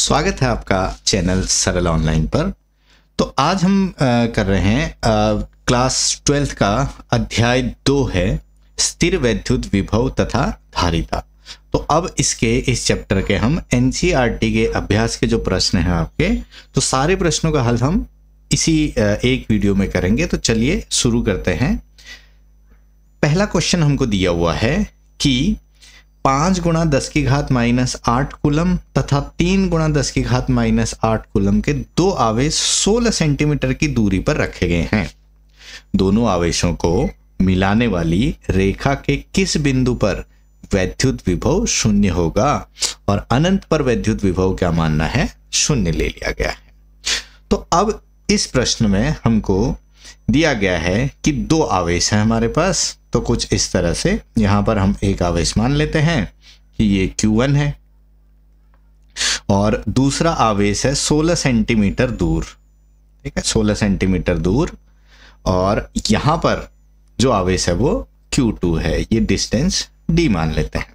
स्वागत है आपका चैनल सरल ऑनलाइन पर। तो आज हम कर रहे हैं क्लास 12th का अध्याय 2 है स्थिर वैद्युत विभव तथा धारिता। तो अब इस चैप्टर के हम एनसीईआरटी के अभ्यास के जो प्रश्न हैं आपके, तो सारे प्रश्नों का हल हम इसी एक वीडियो में करेंगे। तो चलिए शुरू करते हैं। पहला क्वेश्चन हमको दिया हुआ है कि 5 गुणा 10 की घात -8 कूलम तथा 3 गुणा 10 की घात -8 कूलम के दो आवेश 16 सेंटीमीटर की दूरी पर रखे गए हैं। दोनों आवेशों को मिलाने वाली रेखा के किस बिंदु पर वैद्युत विभव शून्य होगा, और अनंत पर वैद्युत विभव क्या मानना है, शून्य ले लिया गया है। तो अब इस प्रश्न में हमको दिया गया है कि दो आवेश हैं हमारे पास। तो कुछ इस तरह से यहां पर हम एक आवेश मान लेते हैं कि ये Q1 है और दूसरा आवेश है 16 सेंटीमीटर दूर, ठीक है, 16 सेंटीमीटर दूर, और यहां पर जो आवेश है वो Q2 है। ये डिस्टेंस D मान लेते हैं।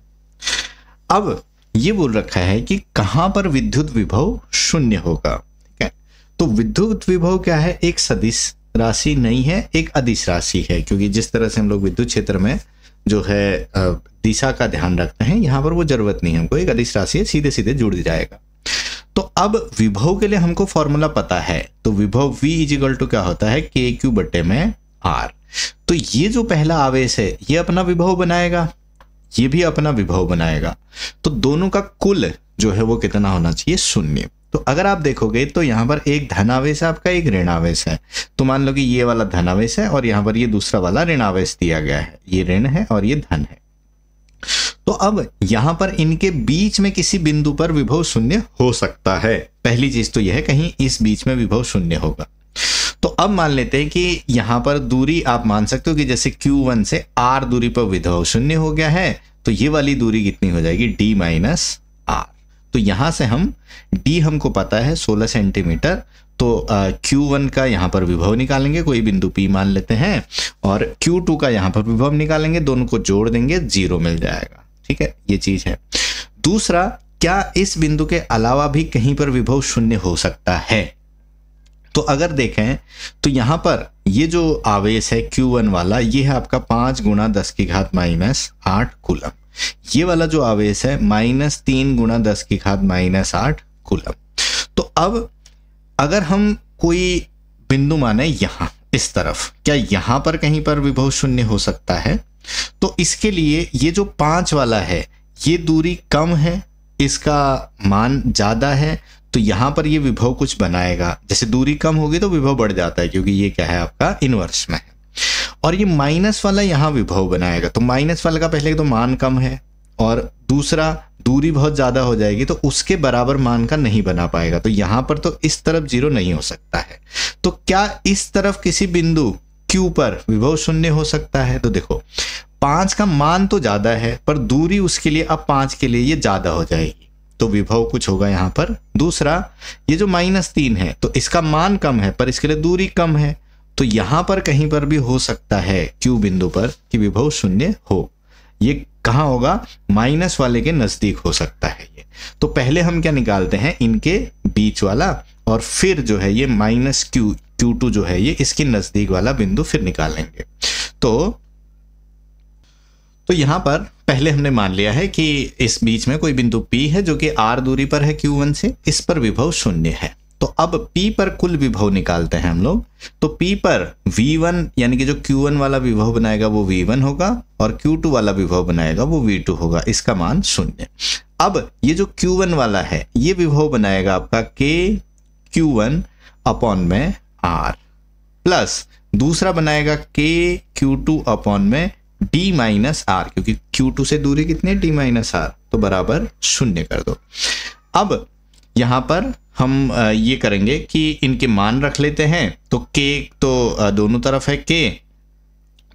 अब ये बोल रखा है कि कहां पर विद्युत विभव शून्य होगा, ठीक है। तो विद्युत विभव क्या है, एक सदिश राशि नहीं है, एक अदिश राशि है, क्योंकि जिस तरह से हम लोग विद्युत क्षेत्र में जो है दिशा का ध्यान रखते हैं, यहाँ पर वो जरूरत नहीं है हमको, एक अदिश राशि है, सीधे सीधे जुड़ जाएगा। तो अब विभव के लिए हमको फॉर्मूला पता है। तो विभव V इजिकल टू क्या होता है, KQ बटे में R। तो ये जो पहला आवेश है ये अपना विभव बनाएगा, ये भी अपना विभव बनाएगा। तो दोनों का कुल जो है वो कितना होना चाहिए, शून्य। तो अगर आप देखोगे तो यहाँ पर एक धनावेश है आपका, एक ऋणावेश है। तो मान लो कि ये वाला धनावेश है और यहाँ पर ये दूसरा वाला ऋणावेश दिया गया है, ये ऋण है और ये धन है। तो अब यहाँ पर इनके बीच में किसी बिंदु पर विभव शून्य हो सकता है। पहली चीज तो यह है कहीं इस बीच में विभव शून्य होगा। तो अब मान लेते हैं कि यहाँ पर दूरी आप मान सकते हो कि जैसे Q1 से R दूरी पर विभव शून्य हो गया है, तो ये वाली दूरी कितनी हो जाएगी, D माइनस R। तो यहां से हम D हमको पता है 16 सेंटीमीटर, तो Q1 का यहाँ पर विभव निकालेंगे, कोई बिंदु P मान लेते हैं, और Q2 का यहाँ पर विभव निकालेंगे, दोनों को जोड़ देंगे, 0 मिल जाएगा, ठीक है। ये चीज है। दूसरा, क्या इस बिंदु के अलावा भी कहीं पर विभव शून्य हो सकता है? तो अगर देखें तो यहाँ पर ये जो आवेश है Q1 वाला, ये है आपका 5 गुणा 10 की घात -8 कूलम। ये वाला जो आवेश है -3 गुणा 10 की घात -8 कूलम। तो अब अगर हम कोई बिंदु माने यहां इस तरफ, क्या यहां पर कहीं पर विभव शून्य हो सकता है? तो इसके लिए ये जो 5 वाला है ये दूरी कम है, इसका मान ज्यादा है, तो यहां पर ये विभव कुछ बनाएगा। जैसे दूरी कम होगी तो विभव बढ़ जाता है, क्योंकि ये क्या है आपका इनवर्स में है। और ये माइनस वाला यहाँ विभव बनाएगा। तो माइनस वाला का पहले तो मान कम है, और दूसरा दूरी बहुत ज्यादा हो जाएगी, तो उसके बराबर मान का नहीं बना पाएगा। तो यहाँ पर तो इस तरफ 0 नहीं हो सकता है। तो क्या इस तरफ किसी बिंदु Q पर विभव शून्य हो सकता है? तो देखो 5 का मान तो ज्यादा है, पर दूरी उसके लिए अब 5 के लिए ये ज्यादा हो जाएगी, तो विभव कुछ होगा यहाँ पर। दूसरा, ये जो -3 है तो इसका मान कम है, पर इसके लिए दूरी कम है, तो यहां पर कहीं पर भी हो सकता है Q बिंदु पर कि विभव शून्य हो। ये कहां होगा, माइनस वाले के नजदीक हो सकता है ये। तो पहले हम क्या निकालते हैं, इनके बीच वाला, और फिर जो है ये -Q2 जो है ये इसके नजदीक वाला बिंदु फिर निकालेंगे। तो यहां पर पहले हमने मान लिया है कि इस बीच में कोई बिंदु P है जो कि R दूरी पर है Q1 से, इस पर विभव शून्य है। तो अब P पर कुल विभव निकालते हैं हम लोग। तो P पर V1 यानी कि जो Q1 वाला विभव बनाएगा वो V1 होगा, और Q2 वाला विभव बनाएगा वो V2 होगा, इसका मान 0। अब ये जो Q1 वाला है ये विभव बनाएगा आपका KQ1 अपॉन में R, प्लस दूसरा बनाएगा KQ2 अपॉन में D माइनस R, क्योंकि Q2 से दूरी कितनी है, D माइनस R, तो बराबर 0 कर दो। अब यहाँ पर हम ये करेंगे कि इनके मान रख लेते हैं। तो K तो दोनों तरफ है K,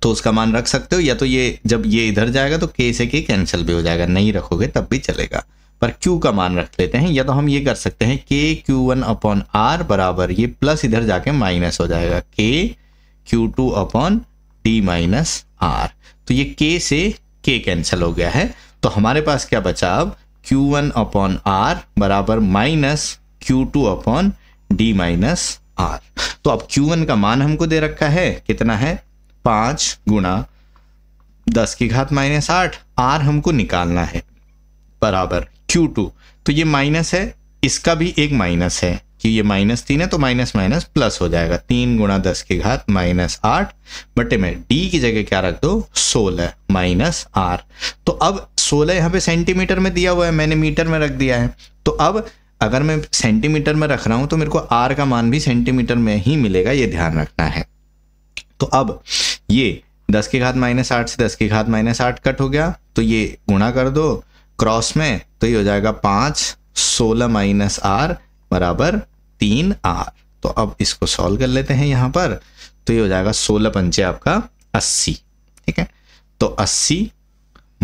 तो उसका मान रख सकते हो, या तो ये जब ये इधर जाएगा तो K से K कैंसिल भी हो जाएगा, नहीं रखोगे तब भी चलेगा, पर Q का मान रख लेते हैं। या तो हम ये कर सकते हैं KQ1 अपॉन R बराबर, ये प्लस इधर जाके माइनस हो जाएगा, KQ2 upon D minus R। तो ये K से K कैंसिल हो गया है, तो हमारे पास क्या बचा अब, Q1 अपॉन R बराबर minus Q2 upon D minus R। तो अब Q1 का मान हमको दे रखा है, कितना है 5 गुणा 10 की घात माइनस 8, R हमको निकालना है बराबर Q2। तो ये माइनस है, इसका भी एक माइनस है कि ये -3 है, तो माइनस माइनस प्लस हो जाएगा, 3 गुणा 10 की घात माइनस 8 बटे में D की जगह क्या रख दो 16 माइनस R। तो अब 16 यहाँ पे सेंटीमीटर में दिया हुआ है, मैंने मीटर में रख दिया है। तो अब अगर मैं सेंटीमीटर में रख रहा हूं तो मेरे को R का मान भी सेंटीमीटर में ही मिलेगा, ये ध्यान रखना है। तो अब ये 10 की घात माइनस 8 से 10 की घात माइनस 8 कट हो गया, तो ये गुणा कर दो क्रॉस में, तो ये हो जाएगा 5 16 माइनस R बराबर 3R। तो अब इसको सॉल्व कर लेते हैं यहाँ पर, तो ये हो जाएगा 16 पंचे आपका 80, ठीक है। तो 80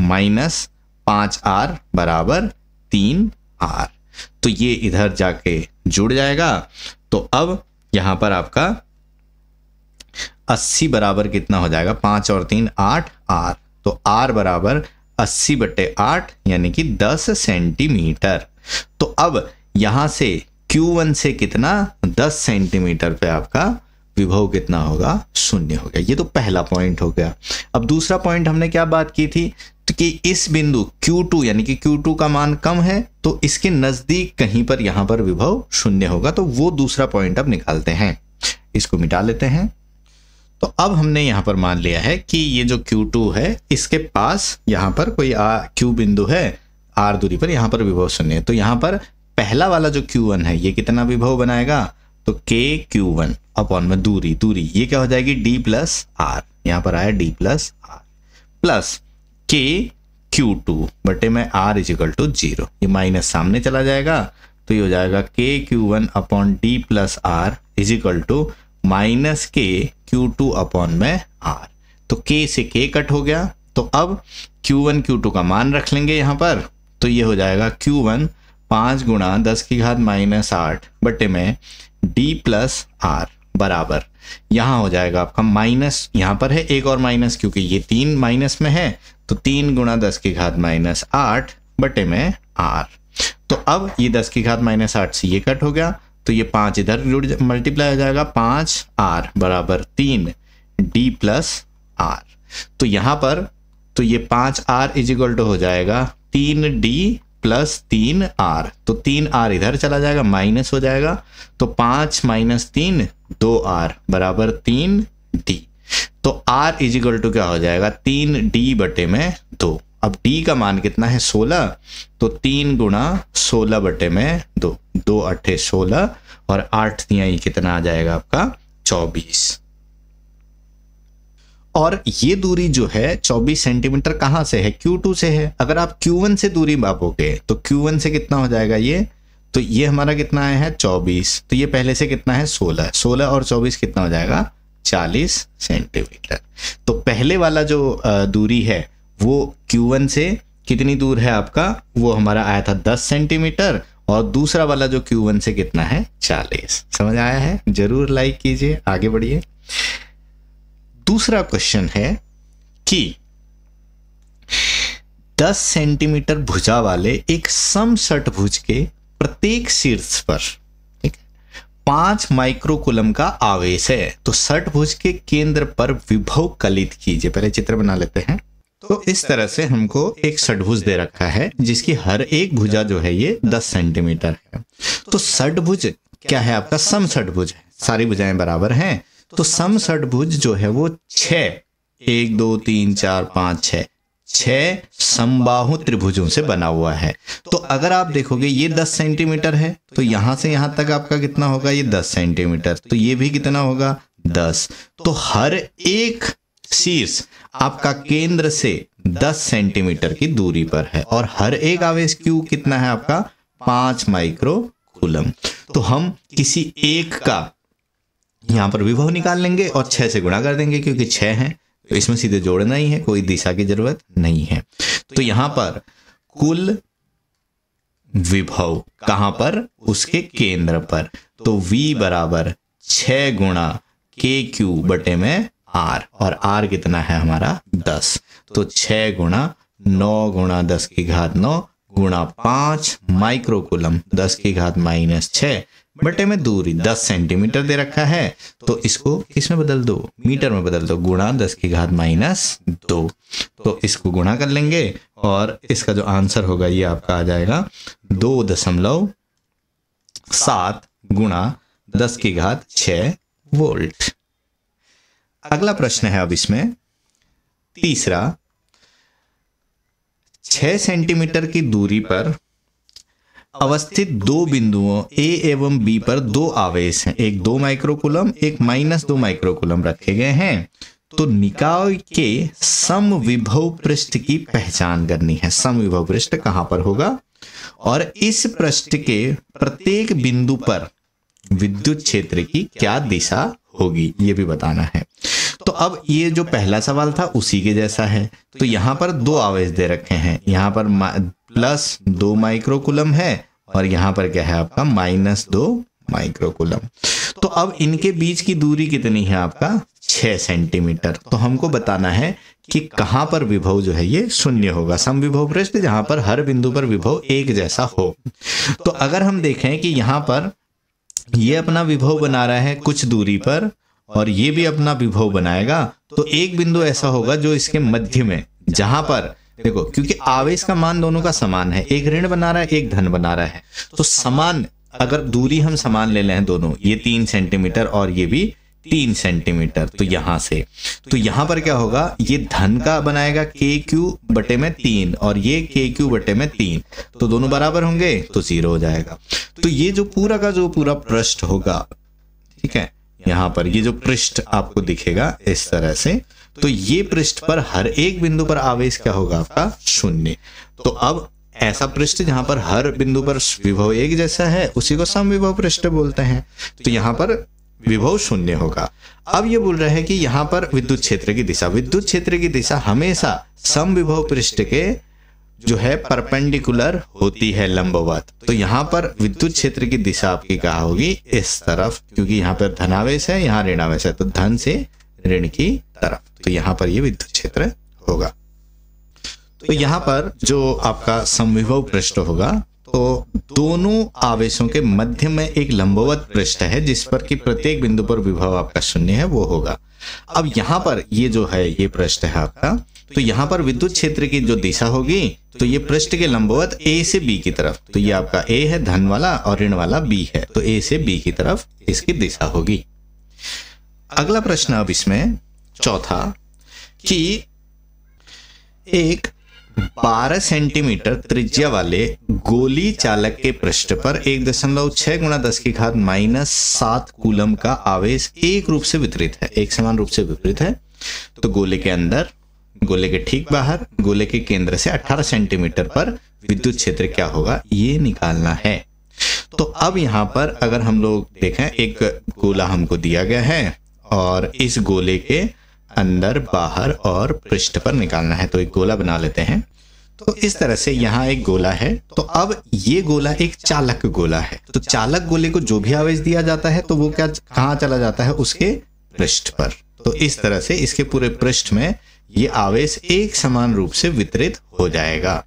माइनस 5R बराबर 3R, तो ये इधर जाके जुड़ जाएगा। तो अब यहाँ पर आपका 80 बराबर कितना हो जाएगा, 5 और 3 8 R, तो R बराबर 80 बटे 8 यानी कि 10 सेंटीमीटर। तो अब यहां से Q1 से कितना 10 सेंटीमीटर पे आपका विभव कितना होगा, 0 हो गया। ये तो पहला पॉइंट हो गया। अब दूसरा पॉइंट हमने क्या बात की थी, तो कि इस बिंदु Q2 यानी कि Q2 का मान कम है, तो इसके नजदीक कहीं पर यहां पर विभव 0 होगा। तो वो दूसरा पॉइंट अब निकालते हैं, इसको मिटा लेते हैं। तो अब हमने यहाँ पर मान लिया है कि ये जो Q2 है इसके पास यहाँ पर कोई Q बिंदु है R दूरी पर, यहाँ पर विभव 0 है। तो यहाँ पर पहला वाला जो Q1 है ये कितना विभव बनाएगा, तो KQ1 अपॉन में दूरी ये क्या हो जाएगी D प्लस R, यहाँ पर आया D plus R plus KQ2 बटे में R इजिकल टू 0, ये माइनस सामने चला जाएगा, तो ये हो जाएगा KQ1 upon D plus R is equal to minus KQ2 upon में R। तो K से K कट हो गया। तो अब Q1 Q2 का मान रख लेंगे यहाँ पर, तो ये हो जाएगा Q1 5 गुणा 10 की घात माइनस 8 बटे में D प्लस R बराबर, यहाँ हो जाएगा आपका माइनस, यहाँ पर है एक और माइनस क्योंकि ये 3 माइनस में है, तो 3 गुणा 10 की घात माइनस 8 बटे में R। तो अब ये 10 की घात माइनस 8 से ये कट हो गया, तो ये 5 इधर मल्टीप्लाई हो जाएगा, 5R बराबर 3 D प्लस R। तो यहाँ पर तो ये 5R इजिकल टू हो जाएगा 3D प्लस 3R, तो 3R इधर चला जाएगा, माइनस हो जाएगा, तो 5 माइनस 3 2R बराबर 3D। तो R इजिकल टू क्या हो जाएगा, 3D बटे में 2। अब D का मान कितना है 16, तो 3 गुणा 16 बटे में 2, 2 8 16 और 8 दिया, ये कितना आ जाएगा आपका 24। और ये दूरी जो है 24 सेंटीमीटर कहाँ से है, Q2 से है। अगर आप Q1 से दूरी मापोगे तो Q1 से कितना हो जाएगा ये, तो ये हमारा कितना आया है 24, तो ये पहले से कितना है 16, 16 और 24 कितना हो जाएगा 40 सेंटीमीटर। तो पहले वाला जो दूरी है वो Q1 से कितनी दूर है आपका, वो हमारा आया था 10 सेंटीमीटर, और दूसरा वाला जो Q1 से कितना है 40। समझ आया है, जरूर लाइक कीजिए, आगे बढ़िए। दूसरा क्वेश्चन है कि 10 सेंटीमीटर भुजा वाले एक समषटभुज के प्रत्येक शीर्ष पर 5 माइक्रोकूलम का आवेश है, तो षटभुज के केंद्र पर विभव कलित कीजिए। पहले चित्र बना लेते हैं। तो इस तरह से हमको एक षटभुज दे रखा है जिसकी हर एक भुजा जो है ये 10 सेंटीमीटर है। तो षटभुज क्या है आपका, समषटभुज है, सारी भुजाएं बराबर हैं। तो समषटभुज जो है वो 6 1 2 3 4 5 6 समबाहु त्रिभुजों से बना हुआ है। तो अगर आप देखोगे ये 10 सेंटीमीटर है, तो यहां से यहां तक आपका कितना होगा, ये 10 सेंटीमीटर, तो ये भी कितना होगा 10। तो हर एक शीर्ष आपका केंद्र से 10 सेंटीमीटर की दूरी पर है, और हर एक आवेश Q कितना है आपका 5 माइक्रोकूलम। तो हम किसी एक का यहां पर विभव निकाल लेंगे और 6 से गुणा कर देंगे, क्योंकि 6 है तो इसमें सीधे जोड़ना ही है, कोई दिशा की जरूरत नहीं है। तो यहां पर कुल विभव कहां पर, उसके केंद्र पर, तो V बराबर 6 गुणा KQ बटे में R, और R कितना है हमारा 10, तो 6 गुणा 9 गुणा 10 की घात 9 गुणा 5 माइक्रोकूलम 10 की घात -6 बटे में दूरी 10 सेंटीमीटर दे रखा है, तो इसको किस में बदल दो, मीटर में बदल दो, गुणा 10 की घात -2। तो इसको गुणा कर लेंगे और इसका जो आंसर होगा ये आपका आ जाएगा 2.7 गुणा 10 की घात 6 वोल्ट। अगला प्रश्न है अब इसमें तीसरा, 6 सेंटीमीटर की दूरी पर अवस्थित दो बिंदुओं ए एवं बी पर दो आवेश हैं, एक 2 माइक्रोकूलम एक -2 माइक्रोकूलम रखे गए हैं, तो निकाय के समविभव पृष्ठ की पहचान करनी है। समविभव पृष्ठ कहां पर होगा और इस पृष्ठ के प्रत्येक बिंदु पर विद्युत क्षेत्र की क्या दिशा होगी ये भी बताना है। तो अब ये जो पहला सवाल था उसी के जैसा है। तो यहां पर दो आवेश दे रखे हैं, यहां पर +2 माइक्रोकूलम है और यहां पर क्या है आपका -2 माइक्रोकूलम। तो अब इनके बीच की दूरी कितनी है आपका 6 सेंटीमीटर। तो हमको बताना है कि कहां पर विभव जो है ये शून्य होगा। समविभव पृष्ठ जहां पर हर बिंदु पर विभव एक जैसा हो। तो अगर हम देखें कि यहां पर ये अपना विभव बना रहा है कुछ दूरी पर और ये भी अपना विभव बनाएगा, तो एक बिंदु ऐसा होगा जो इसके मध्य में, जहां पर देखो क्योंकि आवेश का मान दोनों का समान है, एक ऋण बना रहा है एक धन बना रहा है, तो समान अगर दूरी हम समान ले लें दोनों, ये 3 सेंटीमीटर और ये भी 3 सेंटीमीटर, तो यहां से तो यहां पर क्या होगा, ये धन का बनाएगा KQ बटे में 3 और ये KQ बटे में 3, तो दोनों बराबर होंगे तो 0 हो जाएगा। तो ये जो पूरा का जो पूरा पृष्ठ होगा, ठीक है, यहाँ पर ये जो पृष्ठ आपको दिखेगा इस तरह से, तो ये पृष्ठ पर हर एक बिंदु पर आवेश क्या होगा आपका 0। तो अब ऐसा पृष्ठ जहां पर हर बिंदु पर विभव एक जैसा है उसी को समविभव पृष्ठ बोलते हैं। तो यहाँ पर विभव 0 होगा। अब ये बोल रहा है कि यहाँ पर विद्युत क्षेत्र की दिशा, विद्युत क्षेत्र की दिशा हमेशा समविभव पृष्ठ के जो है परपेंडिकुलर होती है, लंबवत। तो यहाँ पर विद्युत क्षेत्र की दिशा आपकी क्या होगी, इस तरफ, क्योंकि यहाँ पर धनावेश है यहाँ ऋणावेश है, तो धन से ऋण की तरफ, तो यहाँ पर ये विद्युत क्षेत्र होगा। तो यहाँ पर जो आपका समविभव पृष्ठ होगा, तो दोनों आवेशों के मध्य में एक लंबवत पृष्ठ है जिस पर कि प्रत्येक बिंदु पर विभव आपका 0 है, वो होगा। अब यहाँ पर ये जो है ये पृष्ठ है आपका, तो यहाँ पर विद्युत क्षेत्र की जो दिशा होगी, तो ये पृष्ठ के लंबवत A से B की तरफ, तो ये आपका A है धन वाला और ऋण वाला B है, तो A से B की तरफ इसकी दिशा होगी। अगला प्रश्न अब इसमें चौथा, कि एक 12 सेंटीमीटर त्रिज्या वाले गोली चालक के पृष्ठ पर 1.6 गुणा 10 की घात -7 कूलम का आवेश एक रूप से वितरित है, एक समान रूप से वितरित है। तो गोले के अंदर, गोले के ठीक बाहर, गोले के केंद्र से 18 सेंटीमीटर पर विद्युत क्षेत्र क्या होगा ये निकालना है। तो अब यहाँ पर अगर हम लोग देखें, एक गोला हमको दिया गया है और इस गोले के अंदर, बाहर और पृष्ठ पर निकालना है। तो एक गोला बना लेते हैं। तो इस तरह से यहाँ एक गोला है, तो अब ये गोला एक चालक गोला है, तो चालक गोले को जो भी आवेश दिया जाता है तो वो क्या कहाँ चला जाता है, उसके पृष्ठ पर। तो इस तरह से इसके पूरे पृष्ठ में ये आवेश एक समान रूप से वितरित हो जाएगा।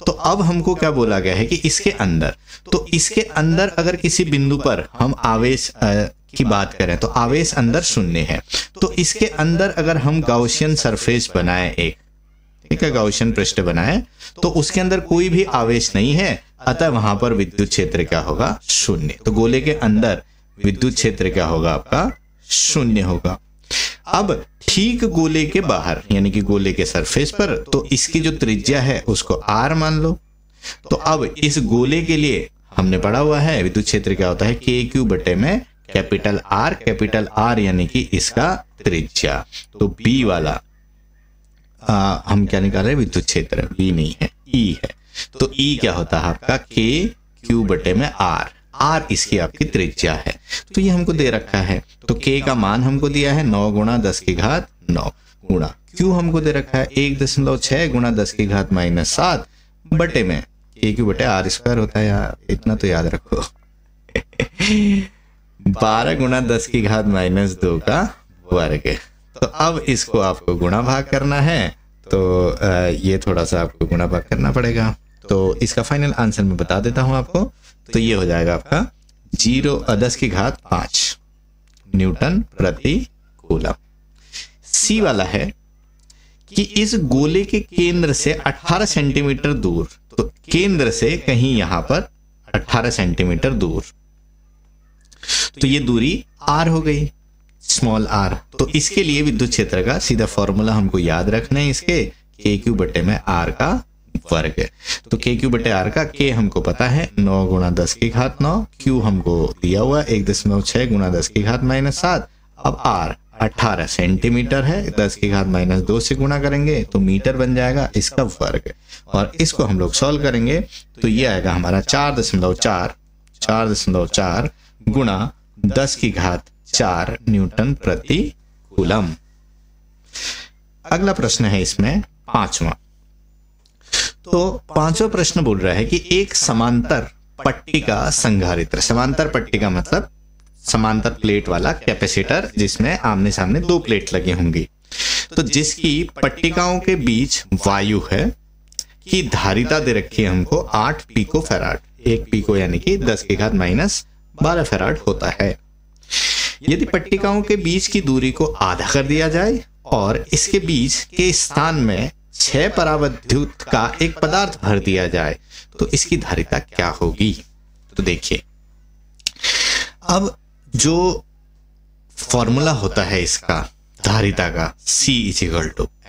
तो अब हमको क्या बोला गया है कि इसके अंदर, तो इसके अंदर अगर किसी बिंदु पर हम आवेश की बात करें तो आवेश अंदर 0 है। तो इसके अंदर अगर हम गाउसियन सरफेस बनाए, एक ठीक है गाउसियन पृष्ठ बनाए, तो उसके अंदर कोई भी आवेश नहीं है, अतः वहां पर विद्युत क्षेत्र क्या होगा 0। तो गोले के अंदर विद्युत क्षेत्र क्या होगा आपका 0 होगा। अब ठीक गोले के बाहर यानी कि गोले के सरफेस पर, तो इसकी जो त्रिज्या है उसको r मान लो। तो अब इस गोले के लिए हमने पढ़ा हुआ है विद्युत क्षेत्र क्या होता है, KQ बटे में कैपिटल R यानी कि इसका त्रिज्या। तो B वाला हम क्या निकाल रहे हैं, विद्युत क्षेत्र, B नहीं है E है। तो E क्या होता है आपका KQ बटे में R इसकी आपकी त्रिज्या है। तो ये हमको दे रखा है, तो K का मान हमको दिया है 9 गुणा 10 की घात 9 गुणा Q हमको दे रखा है 1.6 गुणा 10 की घात -7 बटे में KQ बटे R² होता है यार, इतना तो याद रखो 12 गुणा 10 की घात -2 का वर्ग। तो अब इसको आपको गुणा भाग करना है, तो ये थोड़ा सा आपको गुणा भाग करना पड़ेगा। तो इसका फाइनल आंसर मैं बता देता हूं आपको। तो ये हो जाएगा आपका 10⁵ न्यूटन प्रति कूलम। सी वाला है कि इस गोले के केंद्र से 18 सेंटीमीटर दूर, तो केंद्र से कहीं यहां पर 18 सेंटीमीटर दूर, तो ये दूरी r हो गई, स्मॉल r। तो इसके लिए विद्युत क्षेत्र का सीधा फॉर्मूला हमको याद रखना है, इसके KQ बटे में r का वर्ग है। तो KQ बटे r का K हमको पता है 9 × 10⁹, Q हमको दिया हुआ 1.6 × 10⁻⁷। अब r 18 सेंटीमीटर है, 10⁻⁻2 से गुणा करेंगे तो मीटर बन जाएगा, इसका वर्ग। और इसको हम लोग सॉल्व करेंगे तो ये आएगा हमारा 4.4 गुणा 10⁴ न्यूटन प्रति कूलम। अगला प्रश्न है इसमें 5वां। तो 5वां प्रश्न बोल रहा है कि एक समांतर पट्टिका संधारित्र, समांतर पट्टिका मतलब समांतर प्लेट वाला कैपेसिटर जिसमें आमने सामने 2 प्लेट लगी होंगी, तो जिसकी पट्टिकाओं के बीच वायु है की धारिता दे रखी है हमको 8 पिको फैराड। 1 पिको यानी कि 10⁻12 फैराड होता है। यदि पट्टिकाओं के बीच की दूरी को आधा कर दिया जाए और इसके बीच के स्थान में 6 परावैद्युत का एक पदार्थ भर दिया जाए तो इसकी धारिता क्या होगी। तो देखिए, अब जो फॉर्मूला होता है इसका धारिता का C =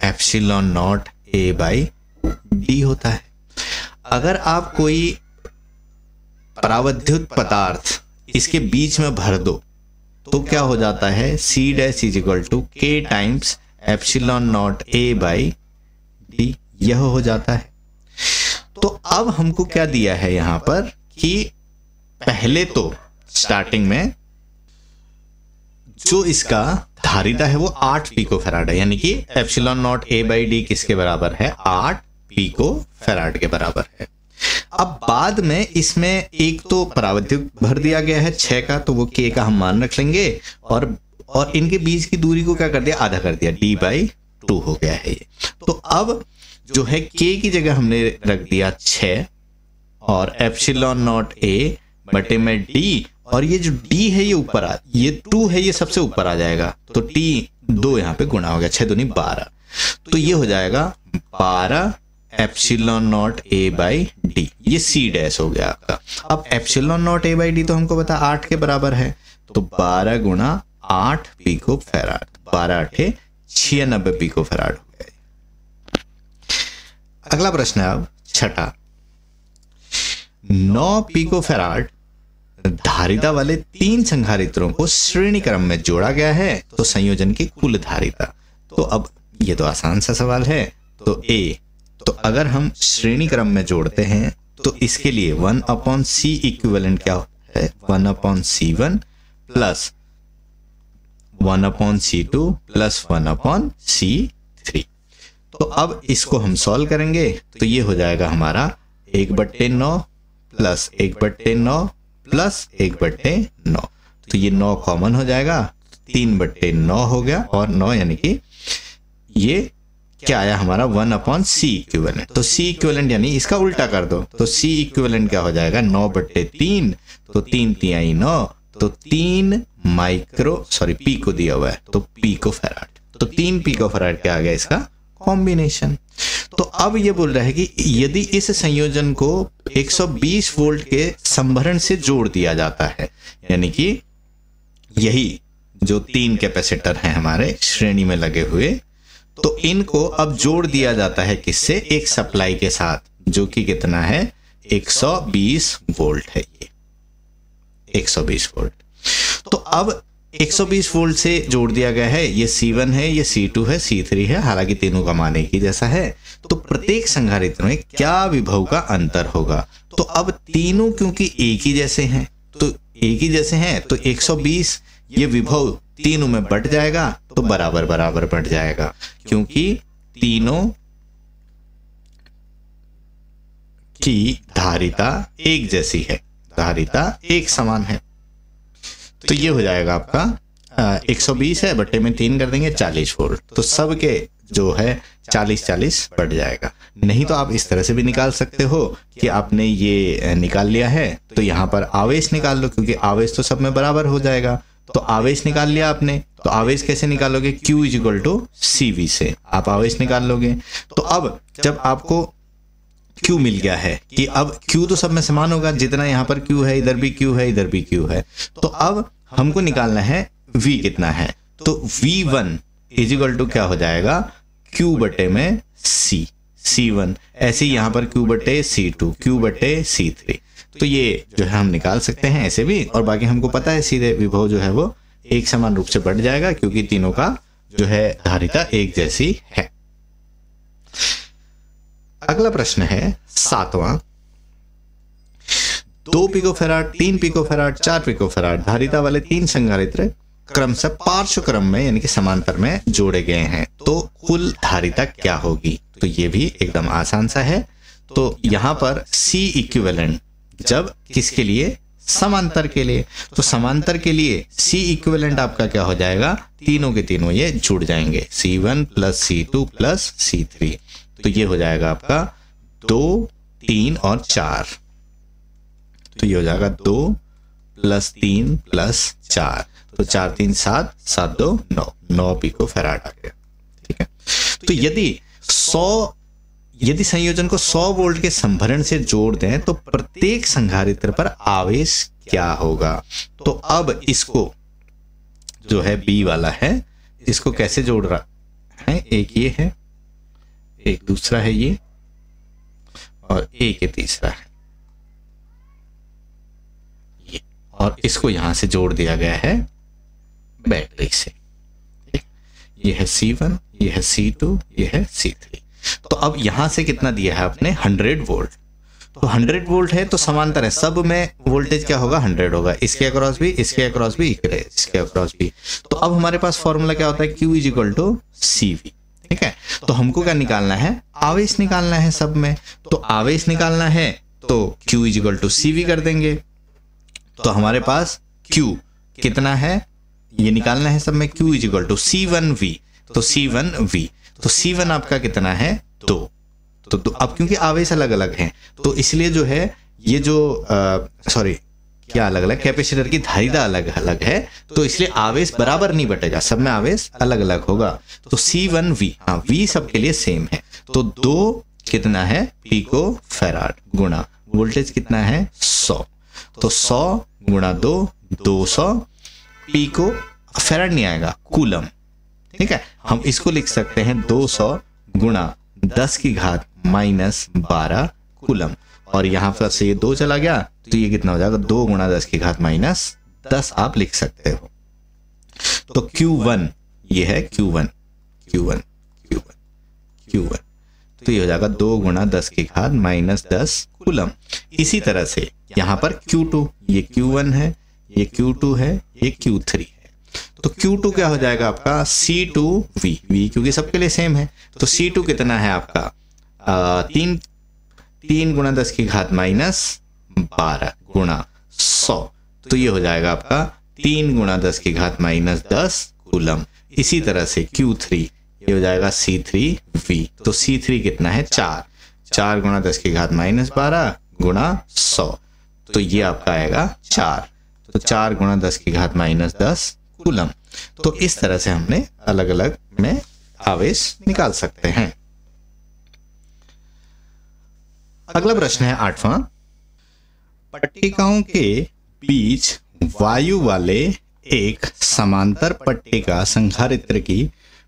ε0 A/d होता है। अगर आप कोई परावैद्युत पदार्थ इसके बीच में भर दो तो क्या हो जाता है, C' = K × ε0 A/d, यह हो जाता है। तो अब हमको क्या दिया है यहां पर कि पहले तो स्टार्टिंग में जो इसका धारिता है वो 8 पिको फैराड है, यानी कि ε0 A/d किसके बराबर है, 8 पिको फैराड के बराबर है। अब बाद में इसमें एक तो परावैद्युत भर दिया गया है 6 का, तो वो K का हम मान रख लेंगे और इनके बीच की दूरी को क्या कर दिया, आधा कर दिया, d/2 हो गया है ये। तो अब जो है K की जगह हमने रख दिया 6 और ε0 A बटे में d, और ये जो d है ये ऊपर ये 2 है, ये सबसे ऊपर आ जाएगा, तो t 2 यहाँ पे गुणा हो गया, 6 दूनी 12, तो ये हो जाएगा 12 ε0 A/d, ये C' हो गया आपका। अब ε0 A/d तो हमको पता 8 के बराबर है, तो 12 × 8 पिको फैराड, 12×8 = 96 पिको फैराड हो गया। अगला प्रश्न है अब 6ठा। 9 पिको फैराड धारिता वाले 3 संधारित्रों को श्रेणी क्रम में जोड़ा गया है, तो संयोजन की कुल धारिता। तो अब ये तो आसान सा सवाल है, तो तो अगर हम श्रेणी क्रम में जोड़ते हैं तो इसके लिए 1/C इक्विवेलेंट क्या है, 1/C1 plus 1/C2 plus 1/C3। तो अब इसको हम सॉल्व करेंगे तो ये हो जाएगा हमारा 1/9 प्लस 1/9 प्लस 1/9, तो ये 9 कॉमन हो जाएगा, 3/9 हो गया, और 9 यानी कि ये क्या आया हमारा 1/C इक्विवेलेंट। तो C इक्विवेलेंट यानी इसका उल्टा कर दो, तो C इक्विवेलेंट क्या हो जाएगा 9/3, तो 3 × 3 = 9, तो 3 पिको दिया हुआ है, तो पिको फैराड, तो 3 पिको फैराड क्या आ गया इसका कॉम्बिनेशन। तो अब ये बोल रहा है कि यदि इस संयोजन को 120 वोल्ट के संभरण से जोड़ दिया जाता है, यानी कि यही जो 3 कैपेसिटर हैं हमारे श्रेणी में लगे हुए, तो इनको अब जोड़ दिया जाता है किससे, एक सप्लाई के साथ, जो कि कितना है 120 वोल्ट है, ये 120 वोल्ट। तो अब 120 वोल्ट से जोड़ दिया गया है, ये C1 है, ये C2 है, C3 है, हालांकि तीनों का मान एक ही जैसा है। तो प्रत्येक संधारित्र में क्या विभव का अंतर होगा, तो अब तीनों क्योंकि एक ही जैसे हैं, तो 120 ये विभव तीनों में बढ़ जाएगा, तो बराबर बराबर बढ़ जाएगा, क्योंकि तीनों की धारिता एक जैसी है, धारिता एक समान है। तो ये हो जाएगा आपका 120 है, बट्टे में 3 कर देंगे 40 वोल्ट। तो सबके जो है 40-40 बढ़ जाएगा। नहीं तो आप इस तरह से भी निकाल सकते हो कि आपने ये निकाल लिया है तो यहाँ पर आवेश निकाल लो, क्योंकि आवेश तो सब में बराबर हो जाएगा। तो आवेश निकाल लिया आपने, तो आवेश कैसे निकालोगे? Q = CV से आप आवेश निकाल लोगे। तो अब जब आपको Q मिल गया है कि अब Q तो सब में समान होगा, जितना यहाँ पर Q है इधर भी Q है इधर भी Q है, तो अब हमको निकालना है V कितना है। तो V1 = क्या हो जाएगा? Q/C, C1। ऐसे ही यहाँ पर Q/C2, Q/C3। तो ये जो है हम निकाल सकते हैं ऐसे भी, और बाकी हमको पता है सीधे विभव जो है वो एक समान रूप से बढ़ जाएगा, क्योंकि तीनों का जो है धारिता एक जैसी है। अगला प्रश्न है 7वां। 2 पिकोफैराड, 3 पिकोफैराड, 4 पिकोफैराड धारिता वाले 3 संधारित्र क्रमशः पार्श्व क्रम में यानी कि समांतर में जोड़े गए हैं, तो कुल धारिता क्या होगी? तो ये भी एकदम आसान सा है। तो यहाँ पर C इक्विवेलेंट जब किसके लिए? समांतर के लिए। तो समांतर के लिए C इक्विवेलेंट आपका क्या हो जाएगा? तीनों के तीनों ये जुड़ जाएंगे, C1 + C2 + C3। तो ये हो जाएगा आपका 2, 3 और 4। तो ये हो जाएगा 2 + 3 + 4। तो 4 3 7, 7 2 9, 9 पिकोफैराड आ गया। ठीक है। तो यदि संयोजन को 100 वोल्ट के संभरण से जोड़ दें तो प्रत्येक संधारित्र पर आवेश क्या होगा? तो अब इसको जो है B वाला है, इसको कैसे जोड़ रहा है? एक ये है, एक दूसरा है ये, और एक ये तीसरा है ये, और इसको यहां से जोड़ दिया गया है बैटरी से। ये है C1, ये है C2, ये है C3। तो अब यहां से कितना दिया है आपने? 100 वोल्ट। तो 100 वोल्ट है तो समांतर है, सब में वोल्टेज क्या होगा? 100 होगा। इसके अक्रॉस भी, इसके अक्रॉस भी, इसके अक्रॉस भी। तो अब हमारे पास फॉर्मूला क्या होता है? Q = CV। ठीक है। तो हमको क्या निकालना है? आवेश निकालना है सब में। तो आवेश निकालना है तो Q = CV कर देंगे। तो हमारे पास Q कितना है ये निकालना है सब में। Q = C1V। तो C1V, तो C1 आपका कितना है? 2। तो अब क्योंकि आवेश अलग अलग हैं तो इसलिए जो है ये जो क्या अलग अलग, कैपेसिटर की धारिता अलग अलग है, तो इसलिए आवेश बराबर नहीं बटेगा, सब में आवेश अलग अलग होगा। तो C1V, हाँ V सबके लिए सेम है। तो 2 कितना है? पिकोफैराड गुणा वोल्टेज कितना है? 100। तो 100 गुणा 2, 200 पिको फैराड नहीं आएगा, कूलम। ठीक है। हम इसको लिख सकते हैं 200 गुणा 10⁻⁻12 कूलम, और यहां पर से ये 2 चला गया तो ये कितना हो जाएगा? 2 गुणा 10⁻−10 आप लिख सकते हो। तो Q1 ये है, Q1। तो ये हो जाएगा 2 गुणा 10⁻−10 कूलम। इसी तरह से यहां पर Q2, ये Q1 है, ये Q2 है, ये Q3 है। तो Q2 क्या हो जाएगा आपका? C2V, V क्योंकि सबके लिए सेम है। तो C2 कितना है आपका? 3 गुणा 10⁻12 गुणा 100। तो ये हो जाएगा आपका 3 गुणा 10⁻10 कूलम। इसी तरह से Q3 ये हो जाएगा C3V। तो C3 कितना है? 4 गुणा 10⁻12 गुणा 100। तो ये आपका आएगा 4। तो 4 गुणा 10⁻10 कूलम। तो इस तरह से हमने अलग अलग में आवेश निकाल सकते हैं। अगला प्रश्न है 8वां। पट्टिकाओं के बीच वायु वाले एक समांतर पट्टिका संधारित्र की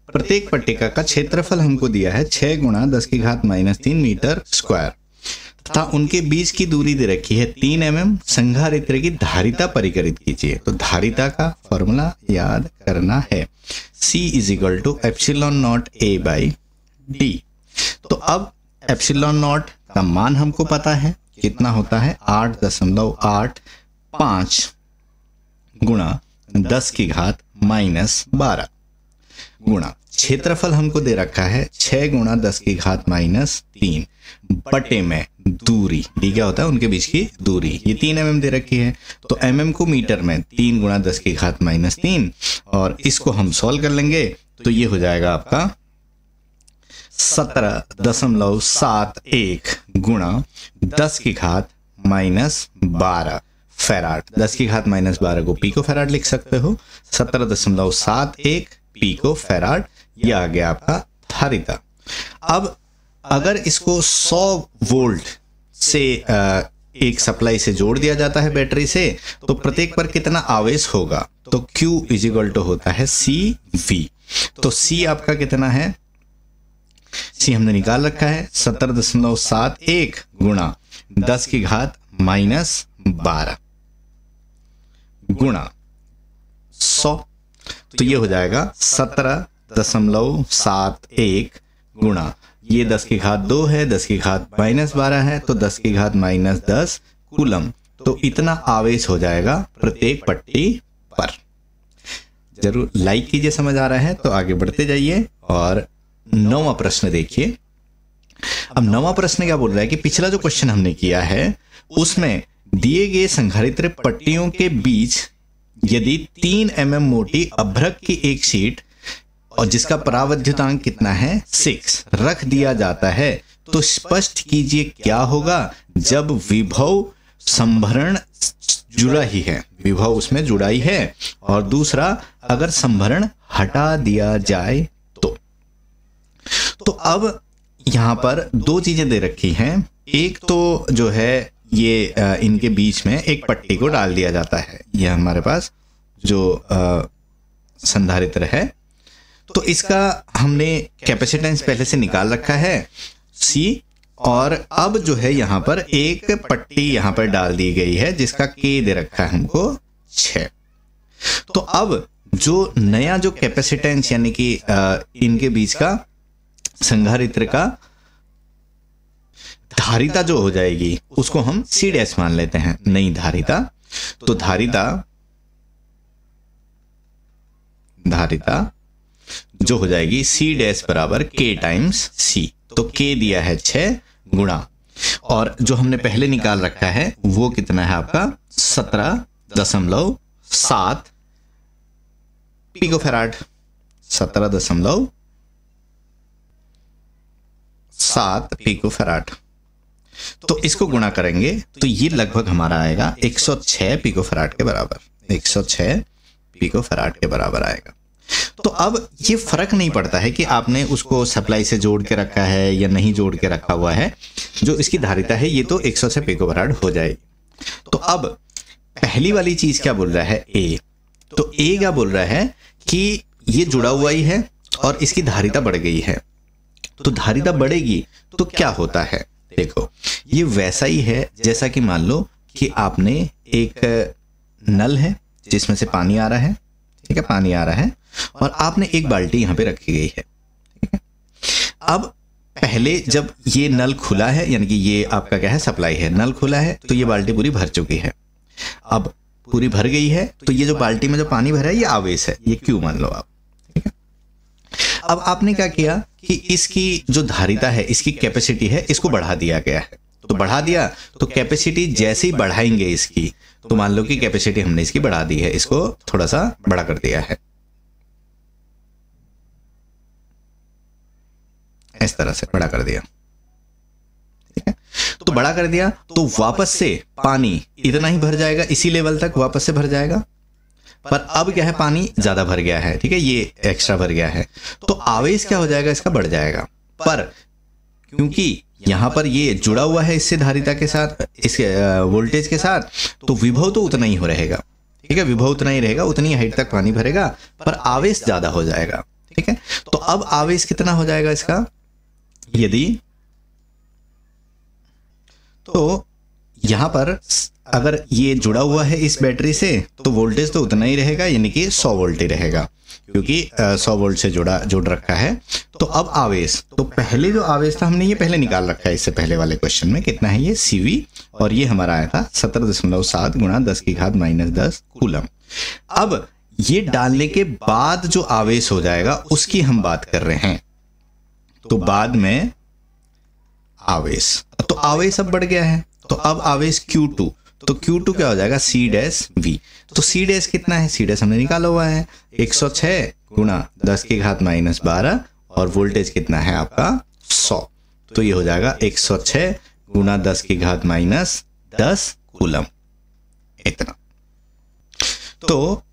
प्रत्येक पट्टिका का क्षेत्रफल हमको दिया है 6 गुणा 10⁻³ मीटर स्क्वायर तथा उनके बीच की दूरी दे रखी है 3 mm। संधारित्र की धारिता परिकलित कीजिए। तो धारिता का फॉर्मूला याद करना है, C = ε0A/d। तो अब ε0 का मान हमको पता है कितना होता है? 8.85 गुणा 10⁻12 गुणा क्षेत्रफल हमको दे रखा है 6 गुणा 10⁻³ बटे में दूरी, डी क्या होता है? उनके बीच की दूरी। ये 3 mm दे रखी है, तो mm को मीटर में 3 गुणा 10⁻³ और इसको हम सॉल्व कर लेंगे तो ये हो जाएगा आपका 17.71 गुणा 10 की घात -12 फैराड। 10 की घात -12 को पिको फैराड लिख सकते हो। 17.71 पिको फैराड, ये आ गया आपका धारिता। अब अगर इसको 100 वोल्ट से एक सप्लाई से जोड़ दिया जाता है बैटरी से, तो प्रत्येक पर कितना आवेश होगा? तो Q = होता है CV। तो C आपका कितना है? C हमने निकाल रखा है 17.71 गुणा 10 की घात -12 गुणा 100, तो ये हो जाएगा 17.71 गुणा, ये 10 की घात 2 है, 10 की घात -12 है, तो 10 की घात -10 कूलम। तो इतना आवेश हो जाएगा प्रत्येक पट्टी पर। जरूर लाइक कीजिए, समझ आ रहा है तो आगे बढ़ते जाइए। और 9वां प्रश्न देखिए। अब 9वां प्रश्न क्या बोल रहा है कि पिछला जो क्वेश्चन हमने किया है उसमें दिए गए संधारित्र पट्टियों के बीच यदि 3 mm मोटी अभ्रक की एक शीट और जिसका परावैद्युतांक कितना है 6 रख दिया जाता है, तो स्पष्ट कीजिए क्या होगा जब विभव संभरण जुड़ा ही है, विभव उसमें जुड़ा ही है, और दूसरा अगर संभरण हटा दिया जाए तो अब यहां पर 2 चीजें दे रखी हैं। एक तो जो है ये इनके बीच में एक पट्टी को डाल दिया जाता है, ये हमारे पास जो संधारित्र है, तो इसका हमने कैपेसिटेंस पहले से निकाल रखा है C, और अब जो है यहाँ पर एक पट्टी यहाँ पर डाल दी गई है जिसका K दे रखा है हमको 6। तो अब जो नया जो कैपेसिटेंस यानी कि इनके बीच का संधारित्र का धारिता जो हो जाएगी उसको हम C' मान लेते हैं, नई धारिता। तो धारिता जो हो जाएगी C' बराबर K टाइम्स C। तो K दिया है 6 गुणा, और जो हमने पहले निकाल रखा है वो कितना है आपका 17.7 पिको फैराड। 17.7 pico farad. तो इसको गुणा करेंगे तो ये लगभग हमारा आएगा 106 पिको फैराड के बराबर, 106 पिको फैराड के बराबर आएगा। तो अब ये फर्क नहीं पड़ता है कि आपने उसको सप्लाई से जोड़ के रखा है या नहीं जोड़ के रखा हुआ है, जो इसकी धारिता है ये तो 106 पिको फैराड हो जाएगी। तो अब पहली वाली चीज क्या बोल रहा है A, तो A क्या बोल रहा है कि ये जुड़ा हुआ ही है और इसकी धारिता बढ़ गई है। तो धारिता बढ़ेगी तो क्या होता है, देखो ये वैसा ही है जैसा कि मान लो कि आपने एक नल है जिसमें से पानी आ रहा है, ठीक है, पानी आ रहा है, और आपने एक बाल्टी यहाँ पे रखी गई है, ठीक है। अब पहले जब ये नल खुला है, यानी कि ये आपका क्या है सप्लाई है, नल खुला है तो ये बाल्टी पूरी भर चुकी है। अब पूरी भर गई है तो ये जो बाल्टी में जो पानी भरा है ये आवेश है, ये Q मान लो आप, ठीक है। अब आपने क्या किया कि इसकी जो धारिता है, इसकी कैपेसिटी है, इसको बढ़ा दिया गया है। तो बढ़ा दिया तो कैपेसिटी जैसे ही बढ़ाएंगे इसकी, तो मान लो कि कैपेसिटी हमने इसकी बढ़ा दी है, इसको थोड़ा सा बड़ा कर दिया है, इस तरह से बड़ा कर दिया, ठीक है। तो बड़ा कर दिया तो वापस से पानी इतना ही भर जाएगा, इसी लेवल तक वापस से भर जाएगा। पर अब क्या है, पानी ज्यादा भर गया है, ठीक है, ये एक्स्ट्रा भर गया है, तो आवेश क्या हो जाएगा, इसका बढ़ जाएगा। पर क्योंकि यहां पर ये जुड़ा हुआ है इससे धारिता के साथ, इस वोल्टेज के साथ, तो विभव तो उतना ही हो रहेगा, ठीक है, विभव उतना ही रहेगा, उतनी हाइट तक पानी भरेगा, पर आवेश ज्यादा हो जाएगा, ठीक है। तो अब आवेश कितना हो जाएगा इसका, यदि तो यहां पर अगर ये जुड़ा हुआ है इस बैटरी से तो वोल्टेज तो उतना ही रहेगा, यानी कि 100 वोल्ट ही रहेगा, क्योंकि 100 वोल्ट से जोड़ रखा है। तो अब आवेश, तो पहले जो आवेश था हमने ये पहले निकाल रखा है, इससे पहले वाले क्वेश्चन में कितना है ये CV, और ये हमारा आया था 17.7 गुणा 10 की घात -10 कूलम। अब ये डालने के बाद जो आवेश हो जाएगा उसकी हम बात कर रहे हैं। तो बाद में आवेश, तो आवेश अब बढ़ गया है, तो अब आवेश Q2, तो Q2 क्या हो जाएगा C'V। तो C' कितना है, C' हमने निकाला हुआ है 106 गुणा 10 की घात -12, और वोल्टेज कितना है आपका 100, तो ये हो जाएगा 106 गुणा 10 की घात माइनस 10 कूलम, इतना। तो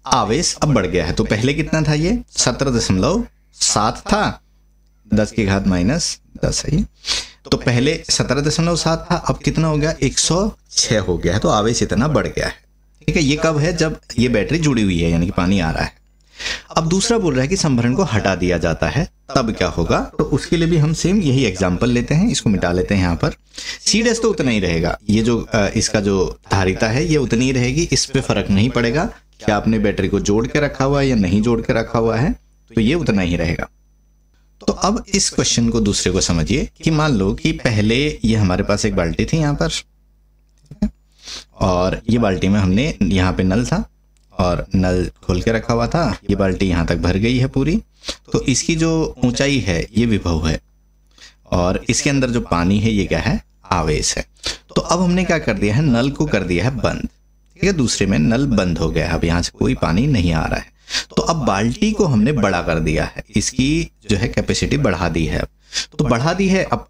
आवेश अब बढ़ गया है, तो पहले कितना था, ये 17.7 था, 10 की घात माइनस 10 है ये, तो पहले 17.7 था, अब कितना हो गया 106 हो गया है, तो आवेश इतना बढ़ गया है। ठीक है, ये कब है, जब ये बैटरी जुड़ी हुई है, यानी कि पानी आ रहा है। अब दूसरा बोल रहा है कि संभरण को हटा दिया जाता है, तब क्या होगा, तो उसके लिए भी हम सेम यही एग्जांपल लेते हैं, इसको मिटा लेते हैं यहाँ पर। सी डैश तो उतना ही रहेगा, ये जो इसका जो धारिता है ये उतनी ही रहेगी, इस पे फर्क नहीं पड़ेगा कि आपने बैटरी को जोड़ के रखा हुआ है या नहीं जोड़ के रखा हुआ है, तो ये उतना ही रहेगा। तो अब इस क्वेश्चन को दूसरे को समझिए कि मान लो कि पहले ये हमारे पास एक बाल्टी थी यहाँ पर, और ये बाल्टी में हमने यहाँ पे नल था और नल खोल के रखा हुआ था, ये बाल्टी यहाँ तक भर गई है पूरी, तो इसकी जो ऊंचाई है ये विभव है, और इसके अंदर जो पानी है ये क्या है, आवेश है। तो अब हमने क्या कर दिया है, नल को कर दिया है बंद, ठीक है, दूसरे में नल बंद हो गया है, अब यहाँ से कोई पानी नहीं आ रहा है। तो अब बाल्टी को हमने बड़ा कर दिया है, इसकी जो है कैपेसिटी बढ़ा दी है, तो बढ़ा दी है, अब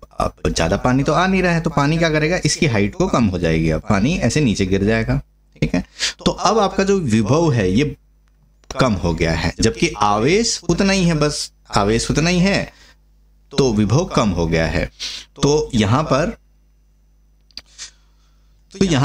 ज्यादा पानी तो आ नहीं रहा है, तो पानी क्या करेगा, इसकी हाइट को कम हो जाएगी, अब पानी ऐसे नीचे गिर जाएगा। ठीक है, तो अब आपका जो विभव है ये कम हो गया है, जबकि आवेश उतना ही है, बस आवेश उतना ही है, तो विभव कम हो गया है। तो यहां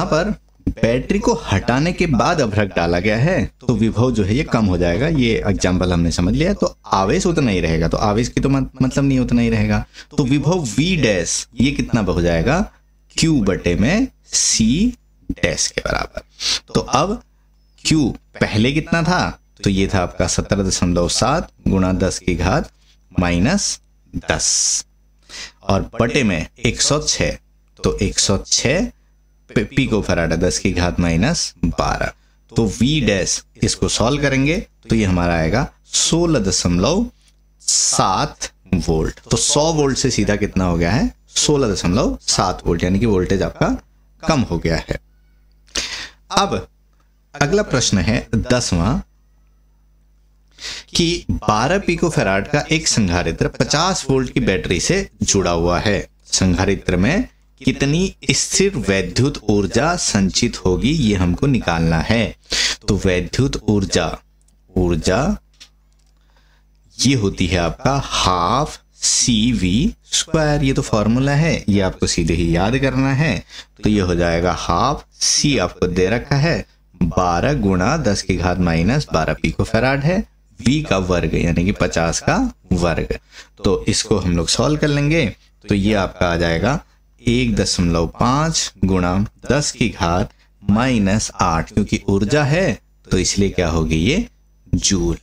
पर बैटरी को हटाने के बाद अभ्रक डाला गया है, तो विभव जो है ये कम हो जाएगा, ये एग्जाम्पल हमने समझ लिया। तो आवेश उतना ही रहेगा, तो आवेश की तो मतलब नहीं उतना ही रहेगा, तो विभव V डैश ये कितना हो जाएगा, Q बटे में C डैश के बराबर। तो अब Q पहले कितना था, तो ये था आपका 17.7 गुणा 10 की घात माइनस 10 और बटे में 106, तो 106 पिको फैराड 10 की घात माइनस 12, तो V डैश इसको सॉल्व करेंगे तो ये हमारा आएगा 16.7 वोल्ट। तो 100 वोल्ट से सीधा कितना हो गया है, 16.7 वोल्ट, यानी कि वोल्टेज आपका कम हो गया है। अब अगला प्रश्न है 10वां कि 12 पिको फैराड का एक संधारित्र 50 वोल्ट की बैटरी से जुड़ा हुआ है, संधारित्र में कितनी स्थिर वैद्युत ऊर्जा संचित होगी ये हमको निकालना है। तो वैद्युत ऊर्जा ये होती है आपका हाफ CV², ये तो फॉर्मूला है, ये आपको सीधे ही याद करना है। तो ये हो जाएगा हाफ C आपको दे रखा है 12 गुणा 10 की घात माइनस 12 पिको फैराड है, V का वर्ग यानी कि 50 का वर्ग। तो इसको हम लोग सॉल्व कर लेंगे, तो ये आपका आ जाएगा 1.5 गुणा 10 की घात माइनस 8, क्योंकि ऊर्जा है तो इसलिए क्या होगी ये जूल।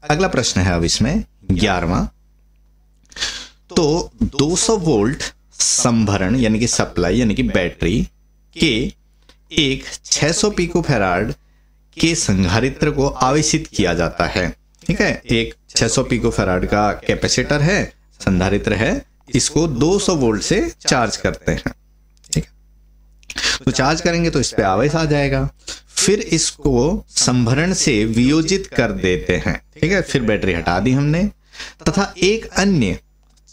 अगला प्रश्न है अब इसमें 11वां, तो 200 वोल्ट संभरण यानी कि सप्लाई यानी कि बैटरी के एक 600 पिको फैराड के संधारित्र को आवेशित किया जाता है। ठीक है, एक 600 पिको फैराड का कैपेसिटर है, संधारित्र है, इसको 200 वोल्ट से चार्ज करते हैं। ठीक है, तो चार्ज करेंगे तो इस पे आवेश आ जाएगा, फिर इसको संभरण से वियोजित कर देते हैं। ठीक है, फिर बैटरी हटा दी हमने, तथा एक अन्य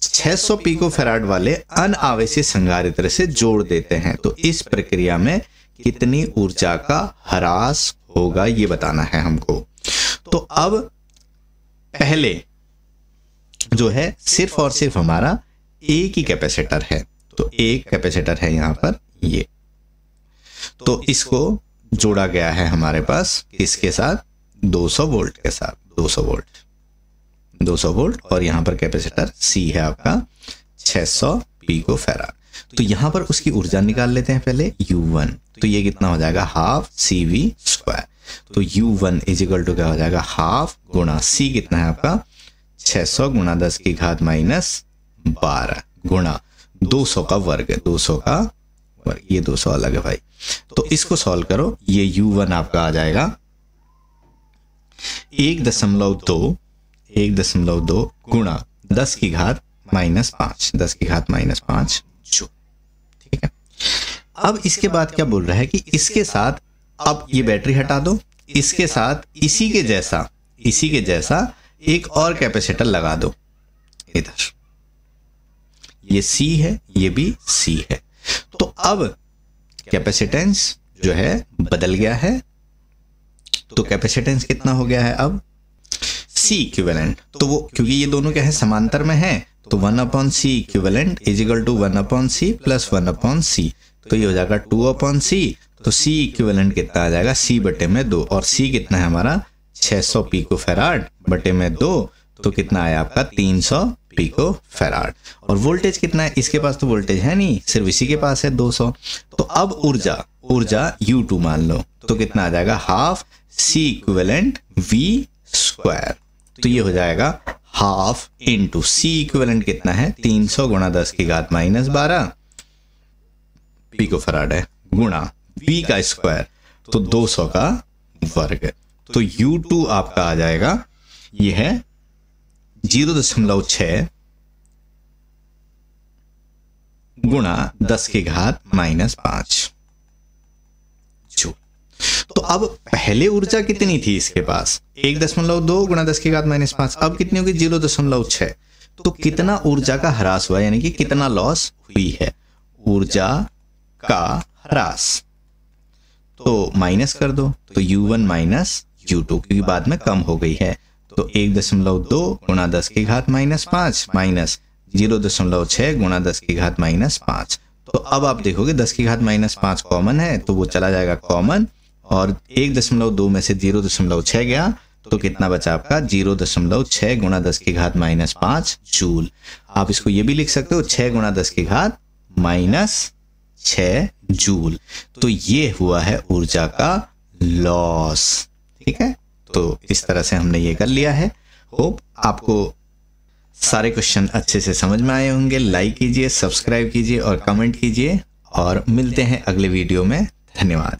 600 पिको फैराड वाले अनावेशित संधारित्र से जोड़ देते हैं। तो इस प्रक्रिया में कितनी ऊर्जा का ह्रास होगा ये बताना है हमको। तो अब पहले जो है सिर्फ और सिर्फ हमारा एक ही कैपेसिटर है, तो एक कैपेसिटर है यहां पर ये, तो इसको जोड़ा गया है हमारे पास इसके साथ 200 वोल्ट के साथ, 200 वोल्ट और यहां पर कैपेसिटर C है आपका 600 पिको फैराड। तो यहां पर उसकी ऊर्जा निकाल लेते हैं पहले U1, तो ये कितना हो जाएगा हाफ CV²। तो U1 इज इक्वल टू क्या हो जाएगा, हाफ गुणा C कितना है आपका 600 गुणा 10 की घात माइनस 12 गुणा 200 का वर्ग, 200 का वर्ग, ये 200 अलग है भाई, तो इसको सॉल्व करो, ये U1 आपका आ जाएगा 1.2 गुणा 10 की घात माइनस 5, 10 की घात माइनस 5 जूल। ठीक है, अब इसके बाद क्या बोल रहा है कि इसके साथ अब ये बैटरी हटा दो, इसके साथ इसी के जैसा एक और कैपेसिटर लगा दो इधर, ये C है, ये भी C है। तो अब कैपेसिटेंस जो है बदल गया है। तो कैपेसिटेंस कितना हो गया है अब? C equivalent. तो वो क्योंकि ये दोनों क्या है, समांतर में है, तो 1/C equivalent is equal to 1/C plus 1/C। तो ये हो जाएगा 2/C। तो C इक्विवेलेंट कितना आ जाएगा? C बटे में 2। और C कितना है हमारा? 600 पिको फैराड बटे में 2। तो कितना आया आपका? 300 पिको फैराड। और वोल्टेज कितना है? इसके पास तो वोल्टेज है नहीं, सिर्फ इसी के पास है 200। तो अब ऊर्जा U2 मान लो, तो कितना आ जाएगा? Half C equivalent V square. तो ये हो जाएगा हाफ इंटू C इक्विवेलेंट कितना है? 300 गुणा 10 की घात -12 पिको फैराड है, गुणा V का स्क्वायर, तो 200 का वर्ग। तो U2 आपका आ जाएगा, ये है 0.6 गुणा 10 की घात -5 जूल। तो अब पहले ऊर्जा कितनी थी इसके पास? 1.2 गुणा 10 की घात -5। अब कितनी होगी? 0.6। तो कितना ऊर्जा का ह्रास हुआ, यानी कि कितना लॉस हुई है? ऊर्जा का ह्रास। तो माइनस कर दो, तो U1 माइनस U2, क्योंकि बाद में कम हो गई है। तो 1.2 गुणा 10 की घात -5 माइनस 0.6 गुणा 10 की घात -5। तो अब आप देखोगे 10 की घात -5 कॉमन है, तो वो चला जाएगा कॉमन, और 1.2 में से 0.6 गया, तो कितना बचा आपका? 0.6 गुणा 10 की घात -5 जूल। आप इसको ये भी लिख सकते हो 6 गुणा 10 की घात -6 जूल। तो ये हुआ है ऊर्जा का लॉस। ठीक है, तो इस तरह से हमने ये कर लिया है। होप आपको सारे क्वेश्चन अच्छे से समझ में आए होंगे। लाइक कीजिए, सब्सक्राइब कीजिए और कमेंट कीजिए, और मिलते हैं अगले वीडियो में। धन्यवाद।